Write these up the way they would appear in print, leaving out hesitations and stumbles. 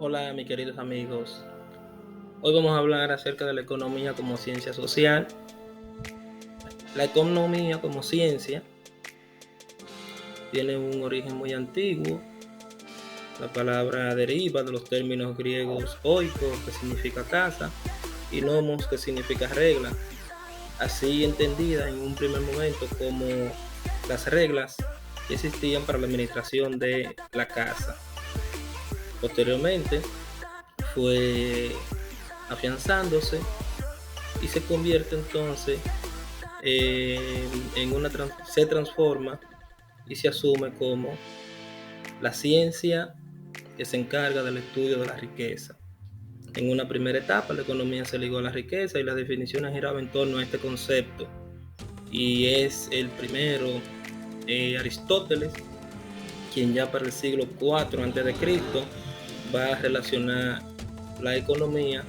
Hola, mis queridos amigos. Hoy vamos a hablar acerca de la economía como ciencia social. La economía como ciencia tiene un origen muy antiguo. La palabra deriva de los términos griegos oikos, que significa casa, y nomos, que significa regla. Así entendida en un primer momento como las reglas que existían para la administración de la casa. Posteriormente fue afianzándose y se convierte entonces se transforma y se asume como la ciencia que se encarga del estudio de la riqueza. En una primera etapa, la economía se ligó a la riqueza y las definiciones giraban en torno a este concepto. Y es el primero, Aristóteles, quien ya para el siglo IV a.C. va a relacionar la economía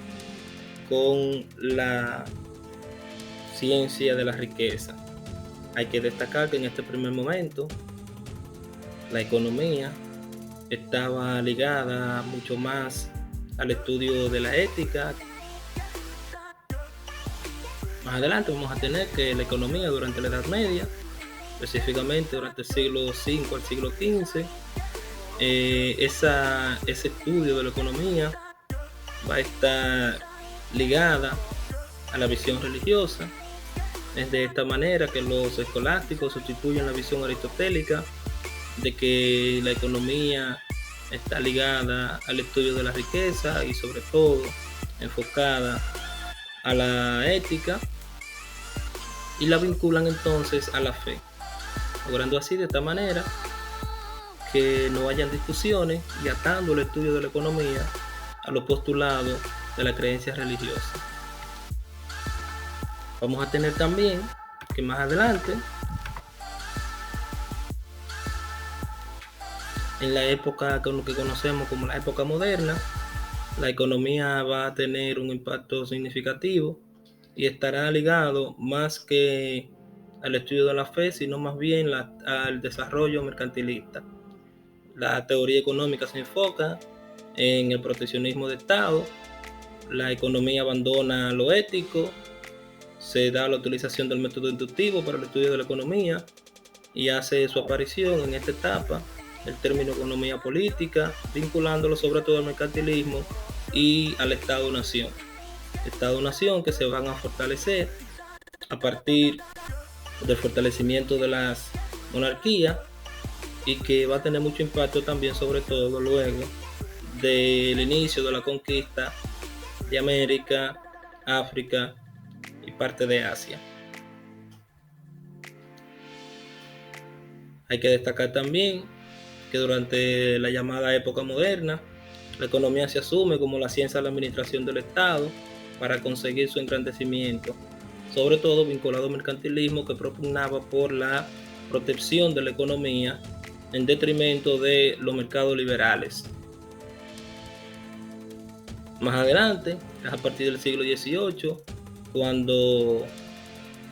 con la ciencia de la riqueza. Hay que destacar que en este primer momento la economía estaba ligada mucho más al estudio de la ética. Más adelante vamos a tener que la economía durante la Edad Media, específicamente durante el siglo V al siglo XV, ese estudio de la economía va a estar ligada a la visión religiosa. Es de esta manera que los escolásticos sustituyen la visión aristotélica de que la economía está ligada al estudio de la riqueza y sobre todo enfocada a la ética, y la vinculan entonces a la fe, logrando así de esta manera que no hayan discusiones y atando el estudio de la economía a los postulados de la creencia religiosa. Vamos a tener también que más adelante, en la época que conocemos como la época moderna, la economía va a tener un impacto significativo y estará ligado más que al estudio de la fe, sino más bien al desarrollo mercantilista. La teoría económica se enfoca en el proteccionismo de Estado, la economía abandona lo ético, se da la utilización del método inductivo para el estudio de la economía y hace su aparición en esta etapa el término economía política, vinculándolo sobre todo al mercantilismo y al Estado-nación. Estado-nación que se van a fortalecer a partir del fortalecimiento de las monarquías y que va a tener mucho impacto también, sobre todo luego del inicio de la conquista de América, África y parte de Asia. Hay que destacar también que durante la llamada época moderna, la economía se asume como la ciencia de la administración del Estado para conseguir su engrandecimiento, sobre todo vinculado al mercantilismo que propugnaba por la protección de la economía en detrimento de los mercados liberales. Más adelante, a partir del siglo XVIII, cuando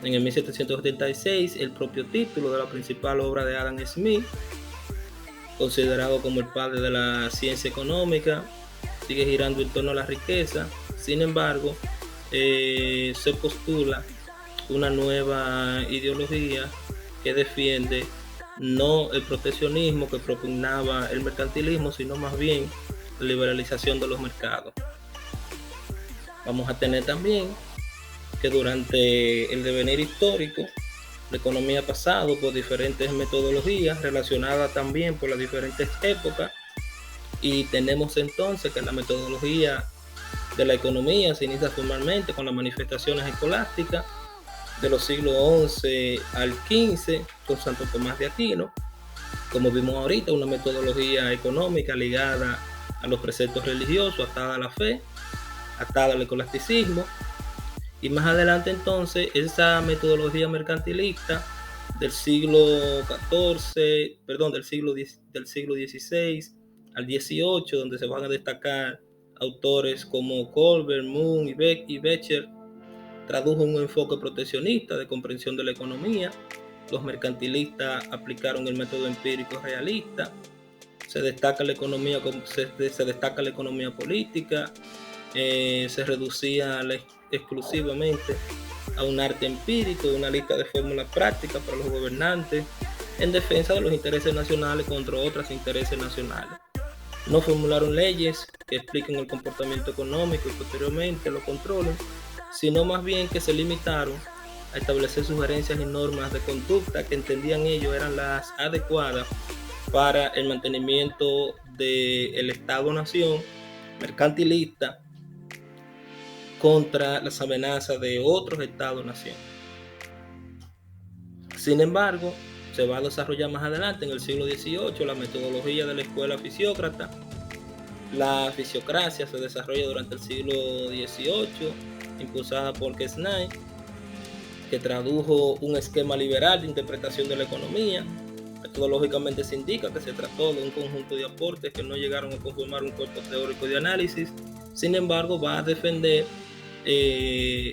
en el 1776 el propio título de la principal obra de Adam Smith, considerado como el padre de la ciencia económica, sigue girando en torno a la riqueza. Sin embargo, se postula una nueva ideología que defiende no el proteccionismo que propugnaba el mercantilismo, sino más bien la liberalización de los mercados. Vamos a tener también que durante el devenir histórico, la economía ha pasado por diferentes metodologías relacionadas también por las diferentes épocas, y tenemos entonces que la metodología de la economía se inicia formalmente con las manifestaciones escolásticas de los siglos XI al XV con Santo Tomás de Aquino. Como vimos ahorita, una metodología económica ligada a los preceptos religiosos, atada a la fe, atada al escolasticismo. Y más adelante entonces esa metodología mercantilista del siglo XIV, perdón, del siglo XVI al XVIII, donde se van a destacar autores como Colbert, Moon y Becher, tradujo un enfoque proteccionista de comprensión de la economía. Los mercantilistas aplicaron el método empírico realista se destaca la economía, se destaca la economía política, se reducía exclusivamente a un arte empírico, una lista de fórmulas prácticas para los gobernantes en defensa de los intereses nacionales contra otros intereses nacionales. No formularon leyes que expliquen el comportamiento económico y posteriormente lo controlen, sino más bien que se limitaron a establecer sugerencias y normas de conducta que entendían ellos eran las adecuadas para el mantenimiento del Estado-Nación mercantilista contra las amenazas de otros Estados-Nación. Sin embargo, se va a desarrollar más adelante en el siglo XVIII la metodología de la escuela fisiócrata. La fisiocracia se desarrolla durante el siglo XVIII, impulsada por Quesnay, que tradujo un esquema liberal de interpretación de la economía. Metodológicamente se indica que se trató de un conjunto de aportes que no llegaron a conformar un cuerpo teórico de análisis. Sin embargo, va a defender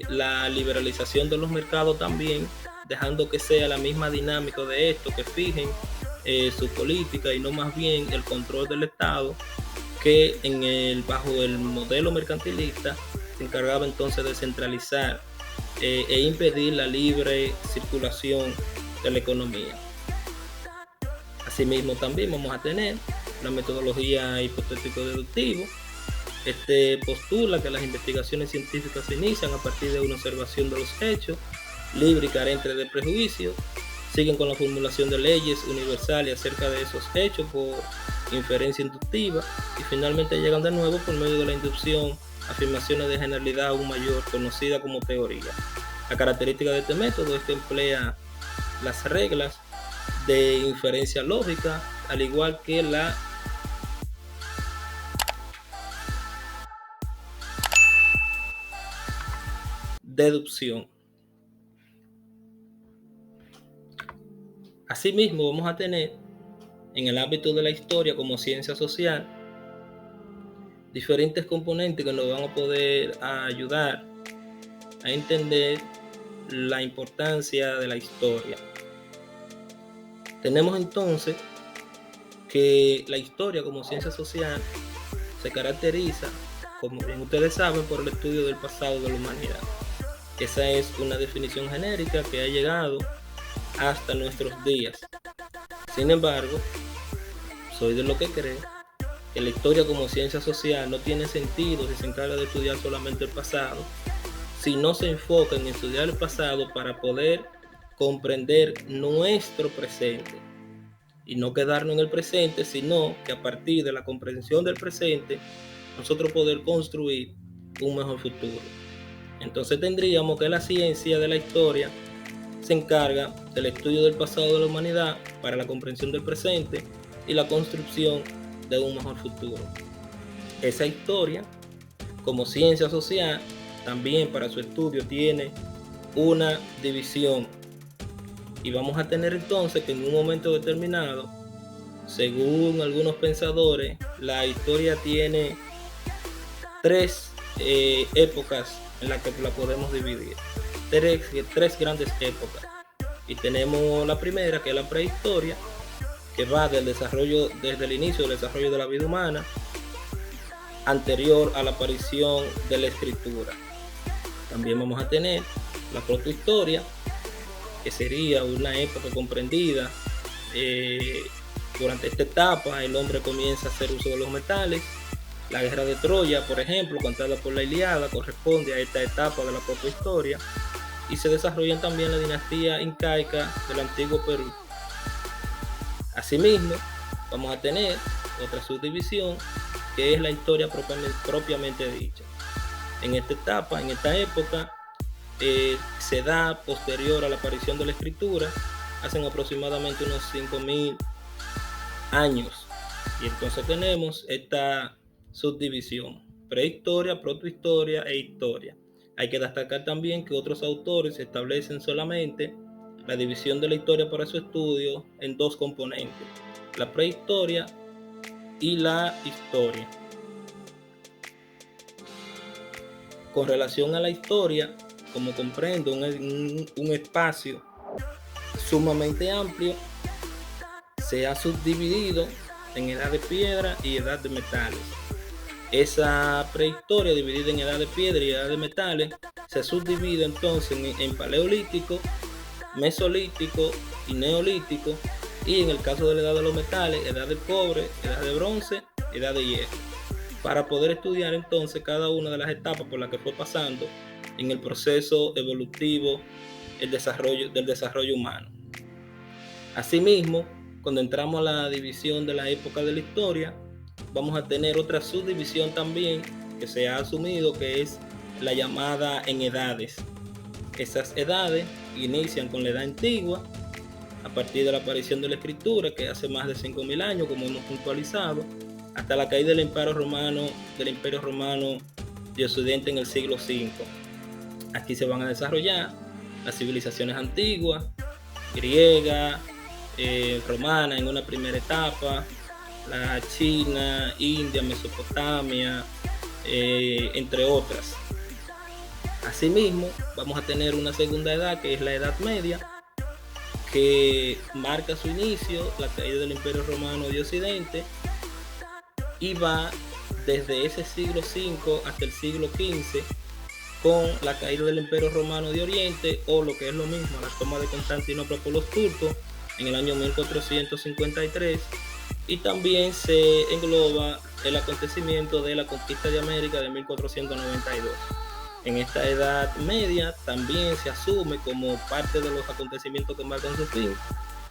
la liberalización de los mercados también, dejando que sea la misma dinámica de esto que fijen su política y no más bien el control del Estado, que bajo el modelo mercantilista se encargaba entonces de centralizar e impedir la libre circulación de la economía. Asimismo, también vamos a tener la metodología hipotético-deductiva. Este postula que las investigaciones científicas se inician a partir de una observación de los hechos, libre y carente de prejuicios. Siguen con la formulación de leyes universales acerca de esos hechos por inferencia inductiva y finalmente llegan de nuevo por medio de la inducción a afirmaciones de generalidad aún mayor, conocida como teoría. La característica de este método es que emplea las reglas de inferencia lógica, al igual que la deducción. Asimismo, vamos a tener en el ámbito de la historia como ciencia social diferentes componentes que nos van a poder ayudar a entender la importancia de la historia. Tenemos entonces que la historia como ciencia social se caracteriza, como bien ustedes saben, por el estudio del pasado de la humanidad. Esa es una definición genérica que ha llegado hasta nuestros días. Sin embargo, soy de lo que cree que la historia como ciencia social no tiene sentido si se encarga de estudiar solamente el pasado, si no se enfoca en estudiar el pasado para poder comprender nuestro presente y no quedarnos en el presente, sino que a partir de la comprensión del presente nosotros poder construir un mejor futuro. Entonces tendríamos que la ciencia de la historia se encarga del estudio del pasado de la humanidad para la comprensión del presente y la construcción de un mejor futuro. Esa historia, como ciencia social, también para su estudio tiene una división. Y vamos a tener entonces que en un momento determinado, según algunos pensadores, la historia tiene tres épocas en las que la podemos dividir. Tres grandes épocas. Y tenemos la primera, que es la prehistoria, que va desde el inicio del desarrollo de la vida humana, anterior a la aparición de la escritura. También vamos a tener la protohistoria, que sería una época comprendida. Durante esta etapa el hombre comienza a hacer uso de los metales. La guerra de Troya, por ejemplo, contada por la Ilíada, corresponde a esta etapa de la protohistoria, y se desarrolla también la dinastía incaica del antiguo Perú. Asimismo, vamos a tener otra subdivisión, que es la historia propiamente dicha. En esta etapa, en esta época, se da posterior a la aparición de la escritura, hacen aproximadamente unos 5.000 años. Y entonces tenemos esta subdivisión: prehistoria, protohistoria e historia. Hay que destacar también que otros autores establecen solamente la división de la historia para su estudio en dos componentes: la prehistoria y la historia. Con relación a la historia, como comprendo, un espacio sumamente amplio, se ha subdividido en edad de piedra y edad de metales. Esa prehistoria dividida en edad de piedra y edad de metales se subdivide entonces en paleolítico, mesolítico y neolítico, y en el caso de la edad de los metales, edad de cobre, edad de bronce, edad de hierro, para poder estudiar entonces cada una de las etapas por las que fue pasando en el proceso evolutivo del desarrollo humano. Asimismo, cuando entramos a la división de la época de la historia, vamos a tener otra subdivisión también que se ha asumido, que es la llamada en edades. Esas edades inician con la edad antigua, a partir de la aparición de la escritura, que hace más de 5.000 años, como hemos puntualizado, hasta la caída del Imperio Romano de Occidente en el siglo V. Aquí se van a desarrollar las civilizaciones antiguas, griega, romana en una primera etapa, la China, India, Mesopotamia, entre otras. Asimismo, vamos a tener una segunda edad, que es la Edad Media, que marca su inicio, la caída del Imperio Romano de Occidente, y va desde ese siglo V hasta el siglo XV, con la caída del Imperio Romano de Oriente, o lo que es lo mismo, la toma de Constantinopla por los turcos en el año 1453, y también se engloba el acontecimiento de la conquista de América de 1492. En esta Edad Media también se asume como parte de los acontecimientos que marcan su fin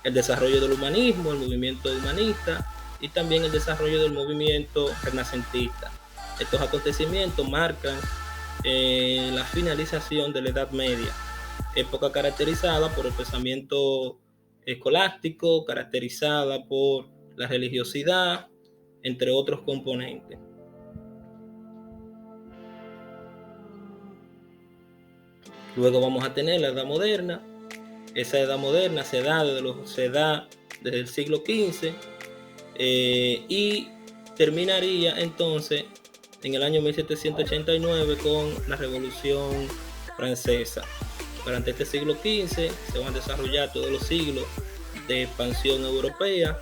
el desarrollo del humanismo, el movimiento humanista, y también el desarrollo del movimiento renacentista. Estos acontecimientos marcan la finalización de la Edad Media, época caracterizada por el pensamiento escolástico, caracterizada por la religiosidad, entre otros componentes. Luego vamos a tener la Edad Moderna. Esa Edad Moderna se da desde el siglo XV y terminaría entonces en el año 1789 con la Revolución Francesa. Durante este siglo XV se van a desarrollar todos los siglos de expansión europea,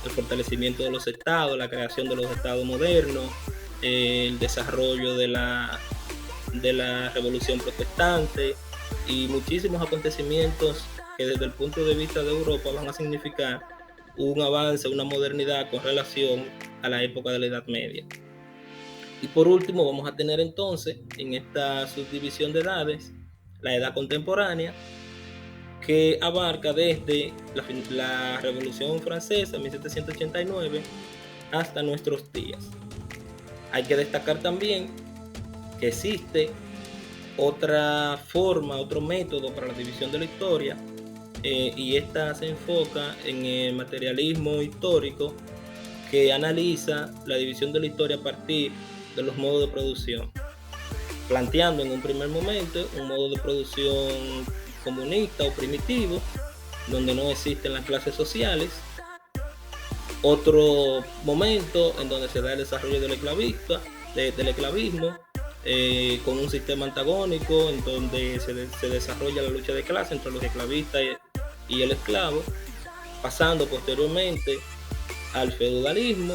el fortalecimiento de los estados, la creación de los estados modernos, el desarrollo de la Revolución Protestante y muchísimos acontecimientos que desde el punto de vista de Europa van a significar un avance, una modernidad con relación a la época de la Edad Media. Y por último vamos a tener entonces en esta subdivisión de edades la Edad Contemporánea, que abarca desde la Revolución Francesa en 1789 hasta nuestros días. Hay que destacar también que existe otra forma, otro método para la división de la historia, y esta se enfoca en el materialismo histórico, que analiza la división de la historia a partir de los modos de producción, planteando en un primer momento un modo de producción comunista o primitivo, donde no existen las clases sociales. Otro momento en donde se da el desarrollo del esclavismo, con un sistema antagónico en donde se desarrolla la lucha de clase entre los esclavistas y el esclavo, pasando posteriormente al feudalismo,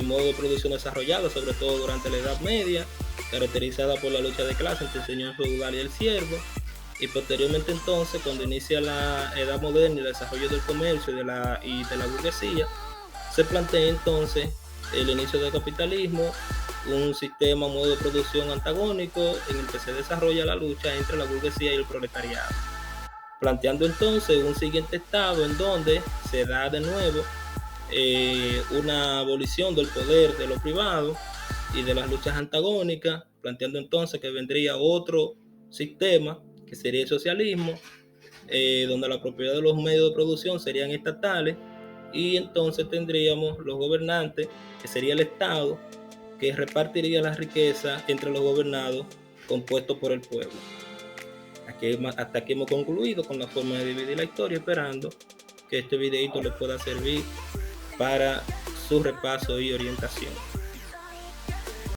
modo de producción desarrollado sobre todo durante la Edad Media, caracterizada por la lucha de clase entre el señor feudal y el siervo, y posteriormente entonces, cuando inicia la Edad Moderna y el desarrollo del comercio y de la burguesía, se plantea entonces el inicio del capitalismo, un sistema, modo de producción antagónico en el que se desarrolla la lucha entre la burguesía y el proletariado, planteando entonces un siguiente estado en donde se da de nuevo una abolición del poder de lo privado y de las luchas antagónicas, planteando entonces que vendría otro sistema que sería el socialismo, donde la propiedad de los medios de producción serían estatales, y entonces tendríamos los gobernantes, que sería el Estado, que repartiría las riquezas entre los gobernados, compuestos por el pueblo. Hasta aquí hemos concluido con la forma de dividir la historia, esperando que este videito les pueda servir para su repaso y orientación.